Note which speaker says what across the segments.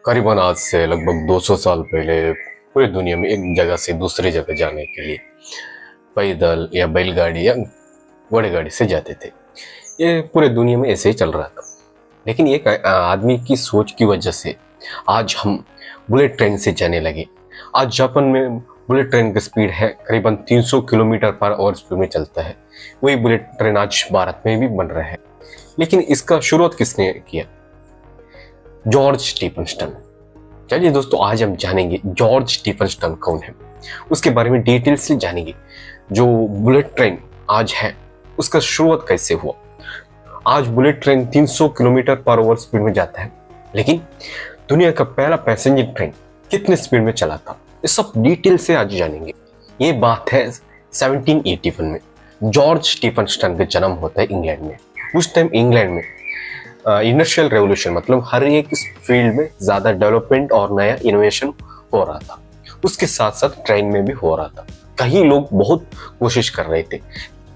Speaker 1: करीबन आज से लगभग 200 साल पहले पूरी दुनिया में एक जगह से दूसरी जगह जाने के लिए पैदल या बैलगाड़ी या घोड़ेगाड़ी से जाते थे। ये पूरे दुनिया में ऐसे ही चल रहा था। लेकिन एक आदमी की सोच की वजह से आज हम बुलेट ट्रेन से जाने लगे। आज जापान में बुलेट ट्रेन की स्पीड है करीबन 300 किलोमीटर पर आवर स्पीड में चलता है। वही बुलेट ट्रेन आज भारत में भी बन रहा है। लेकिन इसका शुरुआत किसने किया? जॉर्ज स्टीफनस्टन। चलिए दोस्तों, आज हम जानेंगे जॉर्ज स्टीफनस्टन कौन है, उसके बारे में डिटेल से जानेंगे। जो बुलेट ट्रेन आज है उसका शुरुआत कैसे हुआ। आज bullet train 300 kilometre per hour speed में जाता है, लेकिन दुनिया का पहला पैसेंजर ट्रेन कितने स्पीड में चला था, ये सब डिटेल से आज जानेंगे। ये बात है 1781 में जॉर्ज स्टीफनस्टन का जन्म होता है इंग्लैंड में। उस टाइम इंग्लैंड में इंडस्ट्रियल रेवोल्यूशन मतलब हर एक फील्ड में ज्यादा डेवलपमेंट और नया इनोवेशन हो रहा था। उसके साथ साथ ट्रेन में भी हो रहा था। कई लोग बहुत कोशिश कर रहे थे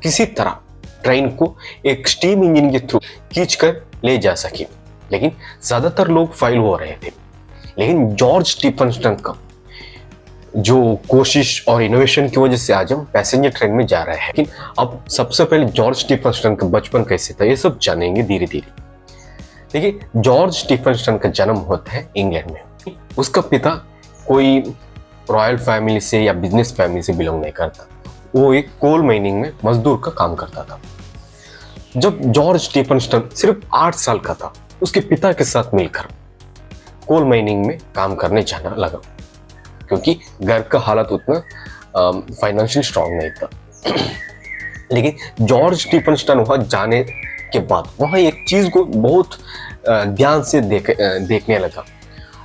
Speaker 1: किसी तरह ट्रेन को एक स्टीम इंजन के थ्रू खींच कर ले जा सके, लेकिन ज्यादातर लोग फेल हो रहे थे। लेकिन जॉर्ज स्टीफनस्टन का जो कोशिश और इनोवेशन की वजह से आज हम पैसेंजर ट्रेन में जा रहे हैं। लेकिन अब सबसे पहले जॉर्ज स्टीफनस्टन का बचपन कैसे था ये सब जानेंगे धीरे धीरे। देखिए, जॉर्ज स्टीफनस्टन का जन्म होता है इंग्लैंड में। उसका पिता कोई रॉयल फैमिली से या बिजनेस फैमिली से बिलोंग नहीं करता। वो एक कोल माइनिंग में मजदूर का काम करता था। जब जॉर्ज स्टीफनस्टन सिर्फ 8 साल का था, उसके पिता के साथ मिलकर कोल माइनिंग में काम करने जाना लगा, क्योंकि घर का हालत उतना फाइनेंशियल स्ट्रांग नहीं था। लेकिन जॉर्ज स्टीफनस्टन वहां जाने के बाद वहां एक चीज को बहुत ध्यान से देखने लगा।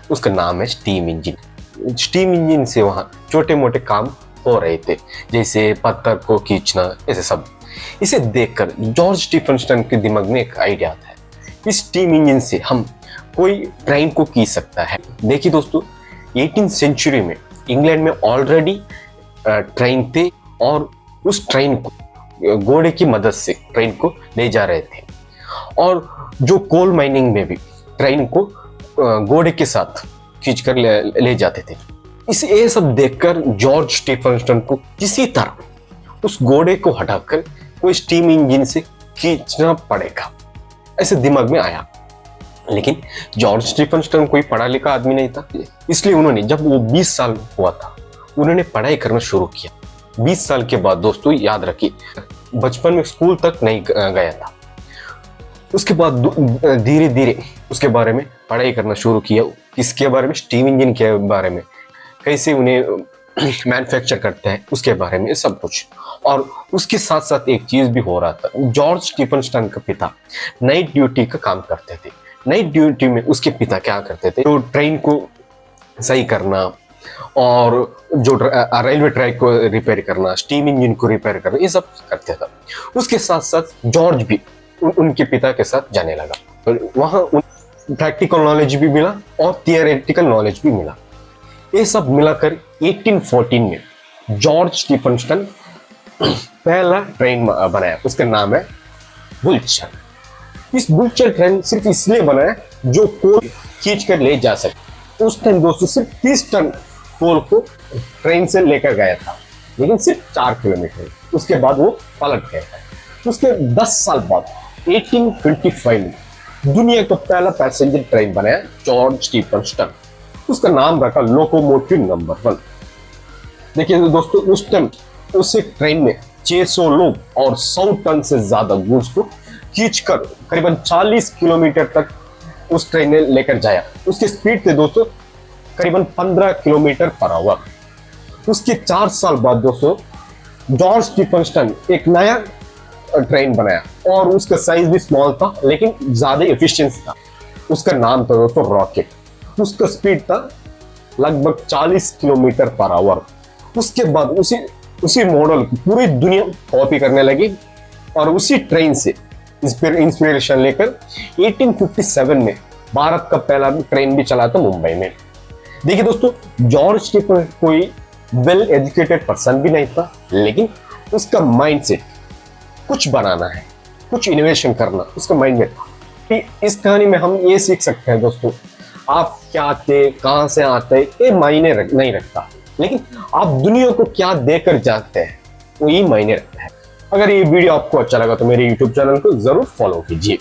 Speaker 1: उसका नाम है स्टीम इंजन। स्टीम इंजन से वहां छोटे मोटे काम हो रहे थे, जैसे पत्थर को खींचना, ऐसे सब। इसे देखकर जॉर्ज स्टीफनस्टन के दिमाग में एक आइडिया आता है, इस स्टीम इंजन से हम कोई ट्रेन को खींच सकता है। देखिए दोस्तों, 18th सेंचुरी में इंग्लैंड में ऑलरेडी ट्रेन थे और उस ट्रेन को घोड़े की मदद से ट्रेन को ले जा रहे थे। और जो कोल माइनिंग में भी ट्रेन को घोड़े के साथ खींचकर ले जाते थे। ये सब देखकर जॉर्ज स्टीफनस्टन को किसी तरह उस घोड़े को हटाकर कोई स्टीम इंजन से खींचना पड़ेगा, ऐसे दिमाग में आया। लेकिन जॉर्ज स्टीफनस्टन कोई पढ़ा लिखा आदमी नहीं था, इसलिए उन्होंने जब वो 20 साल हुआ था उन्होंने पढ़ाई करना शुरू किया। 20 साल के बाद दोस्तों याद रखिए, बचपन में स्कूल तक नहीं गया था। उसके बाद धीरे धीरे उसके बारे में पढ़ाई करना शुरू किया। किसके बारे में? स्टीम इंजन के बारे में, कैसे उन्हें मैन्युफैक्चर करते हैं उसके बारे में, सब कुछ। और उसके साथ साथ एक चीज भी हो रहा था, जॉर्ज स्टीफनस्टन का पिता नाइट ड्यूटी का काम करते थे। नाइट ड्यूटी में उसके पिता क्या करते थे, तो ट्रेन को सही करना और जो रेलवे ट्रैक को रिपेयर करना, स्टीम इंजन को रिपेयर करना, ये सब करते था। उसके साथ साथ जॉर्ज भी उनके पिता के साथ जाने लगा। तो वहां प्रैक्टिकल नॉलेज भी मिला और थियोरेटिकल नॉलेज भी मिला। ये सब मिलाकर 1814 में जॉर्ज स्टीफनस्टन पहला ट्रेन बनाया। उसका नाम है बुलचर। इस बुलचर ट्रेन सिर्फ इसलिए बनाया जो कोल खींच कर ले जा सके। उस टाइम दोस्तों सिर्फ 30 टन कोल को ट्रेन से लेकर गया था, लेकिन सिर्फ 4 किलोमीटर। उसके बाद वो पलट गया था। उसके 10 साल बाद 1825 में दुनिया का पहला पैसेंजर ट्रेन बनाया जॉर्ज स्टीफनस्टन। उसका नाम रखा लोकोमोटिव नंबर 1। देखिए दोस्तों, उस टाइम उस ट्रेन में 600 लोग और 100 टन से ज्यादा गुड्स को खींचकर करीबन 40 किलोमीटर तक उस ट्रेन ने लेकर जाया। उसकी स्पीड थे दोस्तों करीबन 15 किलोमीटर पर आवर। उसके 4 साल बाद दोस्तों जॉर्ज स्टीफनस्टन एक नया ट्रेन बनाया और उसका साइज भी स्मॉल था, लेकिन ज्यादा एफिशिएंट था। उसका नाम था दोस्तों रॉकेट। उसका स्पीड था लगभग 40 किलोमीटर पर आवर। उसके बाद उसी मॉडल की पूरी दुनिया कॉपी करने लगी और उसी ट्रेन से इंस्पिरेशन लेकर 1857 में भारत का पहला ट्रेन भी चला था मुंबई में। देखिए दोस्तों, जॉर्ज स्टीफन कोई वेल एजुकेटेड पर्सन भी नहीं था, लेकिन उसका माइंडसेट कुछ बनाना है, कुछ इनोवेशन करना उसका माइंड में था। इस कहानी में हम ये सीख सकते हैं दोस्तों, आप क्या थे, कहां से आते हैं, ये मायने नहीं रखता, लेकिन आप दुनिया को क्या देकर जाते हैं वो ही मायने रखता है। अगर ये वीडियो आपको अच्छा लगा तो मेरे YouTube चैनल को जरूर फॉलो कीजिए।